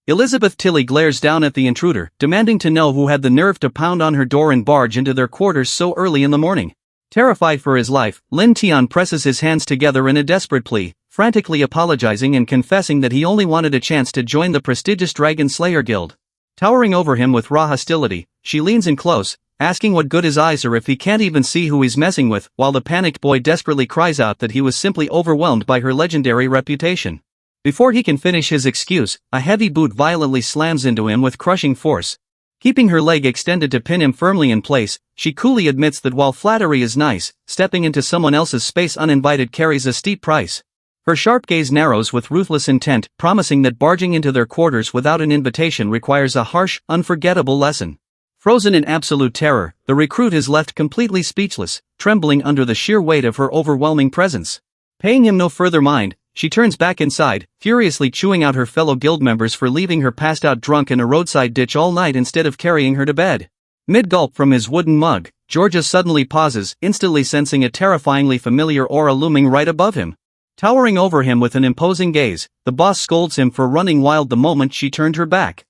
Elizabeth Tilly glares down at the intruder, demanding to know who had the nerve to pound on her door and barge into their quarters so early in the morning. Terrified for his life, Lin Tian presses his hands together in a desperate plea, frantically apologizing and confessing that he only wanted a chance to join the prestigious Dragon Slayer Guild. Towering over him with raw hostility, she leans in close, asking what good his eyes are if he can't even see who he's messing with, while the panicked boy desperately cries out that he was simply overwhelmed by her legendary reputation. Before he can finish his excuse, a heavy boot violently slams into him with crushing force. Keeping her leg extended to pin him firmly in place, she coolly admits that while flattery is nice, stepping into someone else's space uninvited carries a steep price. Her sharp gaze narrows with ruthless intent, promising that barging into their quarters without an invitation requires a harsh, unforgettable lesson. Frozen in absolute terror, the recruit is left completely speechless, trembling under the sheer weight of her overwhelming presence. Paying him no further mind, she turns back inside, furiously chewing out her fellow guild members for leaving her passed out drunk in a roadside ditch all night instead of carrying her to bed. Mid-gulp from his wooden mug, Georgia suddenly pauses, instantly sensing a terrifyingly familiar aura looming right above him. Towering over him with an imposing gaze, the boss scolds him for running wild the moment she turned her back.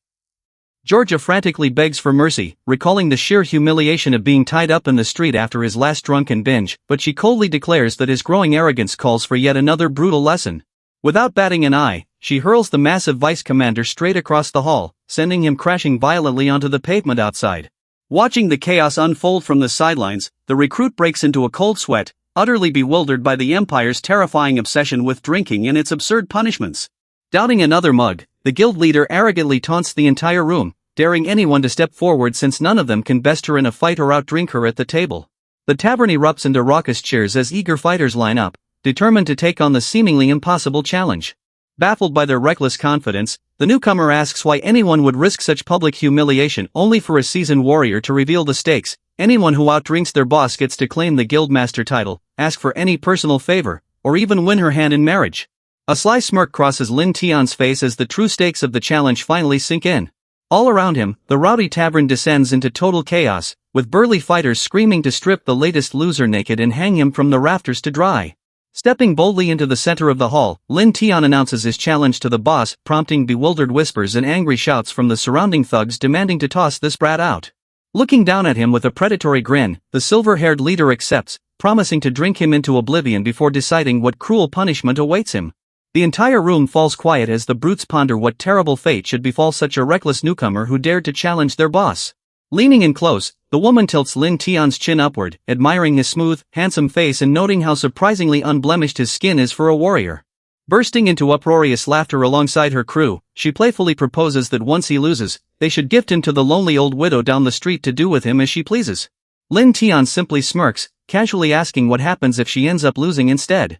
Georgia frantically begs for mercy, recalling the sheer humiliation of being tied up in the street after his last drunken binge, but she coldly declares that his growing arrogance calls for yet another brutal lesson. Without batting an eye, she hurls the massive vice commander straight across the hall, sending him crashing violently onto the pavement outside. Watching the chaos unfold from the sidelines, the recruit breaks into a cold sweat, utterly bewildered by the Empire's terrifying obsession with drinking and its absurd punishments. Downing another mug, the guild leader arrogantly taunts the entire room, daring anyone to step forward since none of them can best her in a fight or outdrink her at the table. The tavern erupts into raucous cheers as eager fighters line up, determined to take on the seemingly impossible challenge. Baffled by their reckless confidence, the newcomer asks why anyone would risk such public humiliation only for a seasoned warrior to reveal the stakes. Anyone who outdrinks their boss gets to claim the guildmaster title, ask for any personal favor, or even win her hand in marriage. A sly smirk crosses Lin Tian's face as the true stakes of the challenge finally sink in. All around him, the rowdy tavern descends into total chaos, with burly fighters screaming to strip the latest loser naked and hang him from the rafters to dry. Stepping boldly into the center of the hall, Lin Tian announces his challenge to the boss, prompting bewildered whispers and angry shouts from the surrounding thugs demanding to toss this brat out. Looking down at him with a predatory grin, the silver-haired leader accepts, promising to drink him into oblivion before deciding what cruel punishment awaits him. The entire room falls quiet as the brutes ponder what terrible fate should befall such a reckless newcomer who dared to challenge their boss. Leaning in close, the woman tilts Lin Tian's chin upward, admiring his smooth, handsome face and noting how surprisingly unblemished his skin is for a warrior. Bursting into uproarious laughter alongside her crew, she playfully proposes that once he loses, they should gift him to the lonely old widow down the street to do with him as she pleases. Lin Tian simply smirks, casually asking what happens if she ends up losing instead.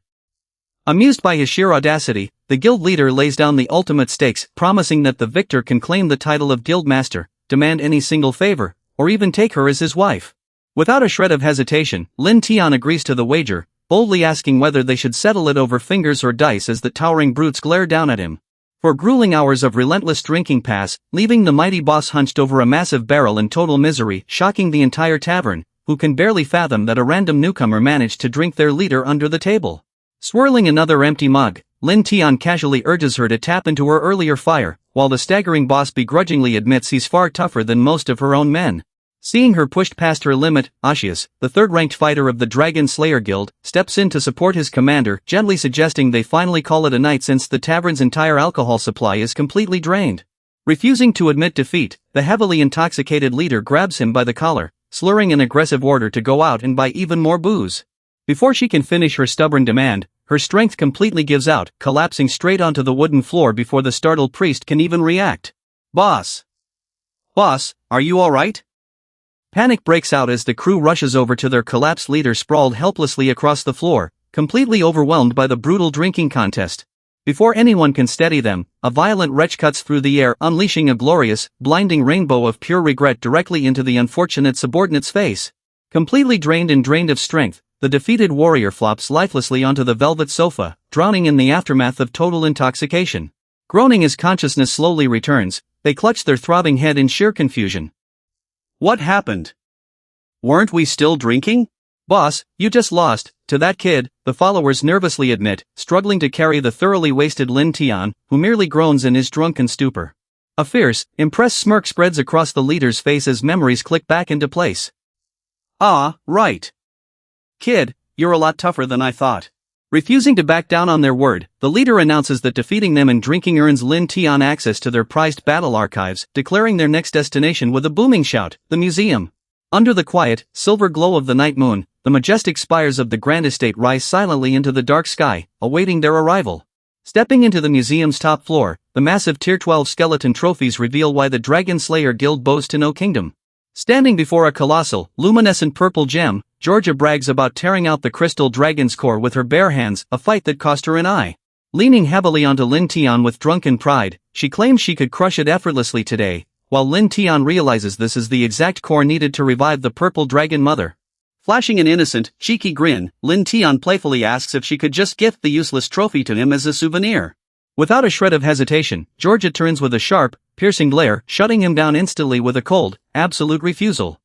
Amused by his sheer audacity, the guild leader lays down the ultimate stakes, promising that the victor can claim the title of guildmaster, demand any single favor, or even take her as his wife. Without a shred of hesitation, Lin Tian agrees to the wager, boldly asking whether they should settle it over fingers or dice as the towering brutes glare down at him. For grueling hours of relentless drinking pass, leaving the mighty boss hunched over a massive barrel in total misery, shocking the entire tavern, who can barely fathom that a random newcomer managed to drink their leader under the table. Swirling another empty mug, Lin Tian casually urges her to tap into her earlier fire, while the staggering boss begrudgingly admits he's far tougher than most of her own men. Seeing her pushed past her limit, Ashius, the third-ranked fighter of the Dragon Slayer Guild, steps in to support his commander, gently suggesting they finally call it a night since the tavern's entire alcohol supply is completely drained. Refusing to admit defeat, the heavily intoxicated leader grabs him by the collar, slurring an aggressive order to go out and buy even more booze. Before she can finish her stubborn demand, her strength completely gives out, collapsing straight onto the wooden floor before the startled priest can even react. Boss! Boss, are you alright? Panic breaks out as the crew rushes over to their collapsed leader sprawled helplessly across the floor, completely overwhelmed by the brutal drinking contest. Before anyone can steady them, a violent retch cuts through the air, unleashing a glorious, blinding rainbow of pure regret directly into the unfortunate subordinate's face. Completely drained of strength, the defeated warrior flops lifelessly onto the velvet sofa, drowning in the aftermath of total intoxication. Groaning as consciousness slowly returns, they clutch their throbbing head in sheer confusion. What happened? Weren't we still drinking? Boss, you just lost to that kid, the followers nervously admit, struggling to carry the thoroughly wasted Lin Tian, who merely groans in his drunken stupor. A fierce, impressed smirk spreads across the leader's face as memories click back into place. Ah, right. Kid, you're a lot tougher than I thought. Refusing to back down on their word, the leader announces that defeating them and drinking earns Lin Tian access to their prized battle archives, declaring their next destination with a booming shout, the museum. Under the quiet, silver glow of the night moon, the majestic spires of the grand estate rise silently into the dark sky, awaiting their arrival. Stepping into the museum's top floor, the massive Tier 12 skeleton trophies reveal why the Dragon Slayer Guild bows to no kingdom. Standing before a colossal, luminescent purple gem, Georgia brags about tearing out the crystal dragon's core with her bare hands, a fight that cost her an eye. Leaning heavily onto Lin Tian with drunken pride, she claims she could crush it effortlessly today, while Lin Tian realizes this is the exact core needed to revive the purple dragon mother. Flashing an innocent, cheeky grin, Lin Tian playfully asks if she could just gift the useless trophy to him as a souvenir. Without a shred of hesitation, Georgia turns with a sharp, piercing glare, shutting him down instantly with a cold, absolute refusal.